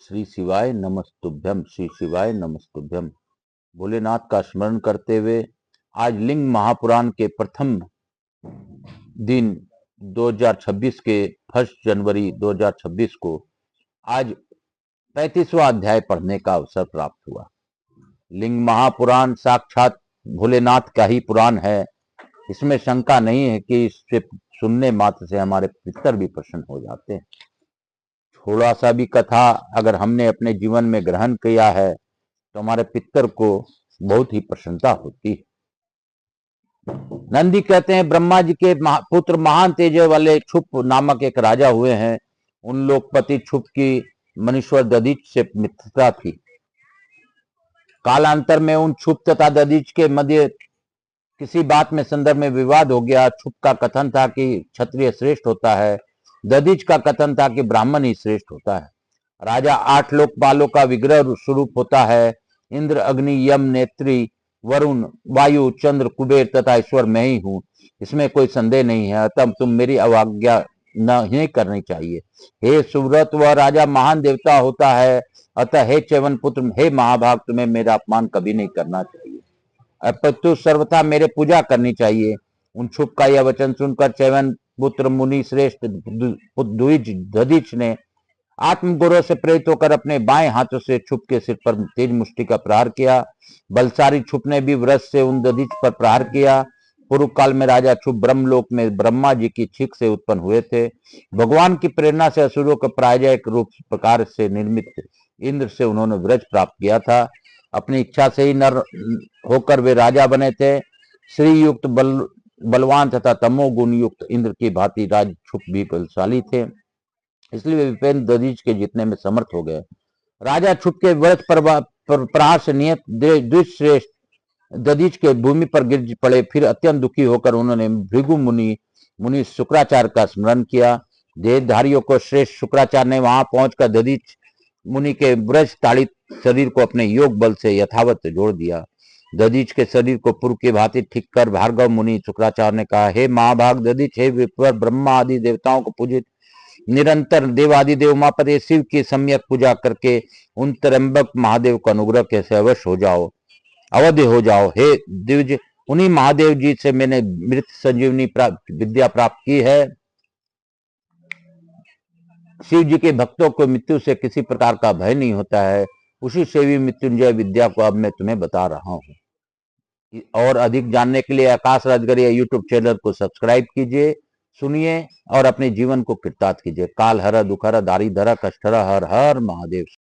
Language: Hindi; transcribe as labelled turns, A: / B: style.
A: श्री शिवाय नमस्तुभ्यम, श्री शिवाय नमस्तुभ्यम। भोलेनाथ का स्मरण करते हुए आज लिंग महापुराण के प्रथम दिन 2026 के 1 जनवरी 2026 को आज 35वां अध्याय पढ़ने का अवसर प्राप्त हुआ। लिंग महापुराण साक्षात भोलेनाथ का ही पुराण है। इसमें शंका नहीं है कि इससे सुनने मात्र से हमारे पितर भी प्रसन्न हो जाते हैं। थोड़ा सा भी कथा अगर हमने अपने जीवन में ग्रहण किया है तो हमारे पितर को बहुत ही प्रसन्नता होती है। नंदी कहते हैं ब्रह्मा जी के पुत्र महान तेज वाले क्षुप नामक एक राजा हुए हैं। उन लोकपति क्षुप की मनीश्वर दधीच से मित्रता थी। कालांतर में उन क्षुप तथा दधीच के मध्य किसी बात में संदर्भ में विवाद हो गया। क्षुप का कथन था कि क्षत्रिय श्रेष्ठ होता है, दधीच का कथन था कि ब्राह्मण ही श्रेष्ठ होता है। राजा 8 लोकपालों का विग्रह स्वरूप होता है। इंद्र, अग्नि, यम, नेत्री, वरुण, वायु, चंद्र, कुबेर तथा ईश्वर मैं ही हूं, इसमें कोई संदेह नहीं है। अतः तुम मेरी अवज्ञा नहीं करनी चाहिए। हे सुव्रत, वह राजा महान देवता होता है। अतः हे च्यवन पुत्र, हे महाभाग, तुम्हें मेरा अपमान कभी नहीं करना चाहिए, अपितु सर्वथा मेरे पूजा करनी चाहिए। उन क्षुप का यह वचन सुनकर च्यवन पुत्र मुनि श्रेष्ठ दधीच ने आत्मगौरव से प्रेरित होकर अपने बाएं हाथों से क्षुप के सिर पर तेज मुष्टि का प्रहार किया। बलशाली क्षुप ने भी व्रज से उन दधीच पर प्रहार किया। पूर्व काल में राजा क्षुप ब्रह्मलोक में ब्रह्मा जी की छींक से उत्पन्न हुए थे। भगवान की प्रेरणा से असुरों के पराजय रूप प्रकार से निर्मित इंद्र से उन्होंने व्रज प्राप्त किया था। अपनी इच्छा से ही नर होकर वे राजा बने थे। श्री युक्त बलवान तथा तमोगुण युक्त इंद्र की भांति राज क्षुप भी बलशाली थे, इसलिए वे विपेन्द्र दधीच के जीतने में समर्थ हो गए। राजा क्षुप के व्रत प्रहार से नियत द्विश्रेष्ठ दधीच के भूमि पर गिर पड़े। फिर अत्यंत दुखी होकर उन्होंने भृगु मुनि शुक्राचार्य का स्मरण किया। देहधारियों को श्रेष्ठ शुक्राचार्य ने वहां पहुंचकर दधीच मुनि के व्रज ताड़ित शरीर को अपने योग बल से यथावत जोड़ दिया। दधीच के शरीर को पूर्व की भांति ठीक कर भार्गव मुनि शुक्राचार्य ने कहा, हे महाभाग दधीच, हे विप्र, ब्रह्मा आदि देवताओं को पूजित निरंतर देवादिदेव उमापति शिव की सम्यक पूजा करके उन त्र्यंबक महादेव का अनुग्रह कैसे अवश्य हो जाओ, अवधि हो जाओ। हे द्विज, उन्हीं महादेव जी से मैंने मृत संजीवनी विद्या प्राप्त की है। शिव जी के भक्तों को मृत्यु से किसी प्रकार का भय नहीं होता है। उसी सेवी मृत्युंजय विद्या को अब मैं तुम्हें बता रहा हूं। और अधिक जानने के लिए आकाश राजगढ़िया यूट्यूब चैनल को सब्सक्राइब कीजिए, सुनिए और अपने जीवन को कृतार्थ कीजिए। काल हर दुखहर दारिद्र कष्ट हर हर महादेव।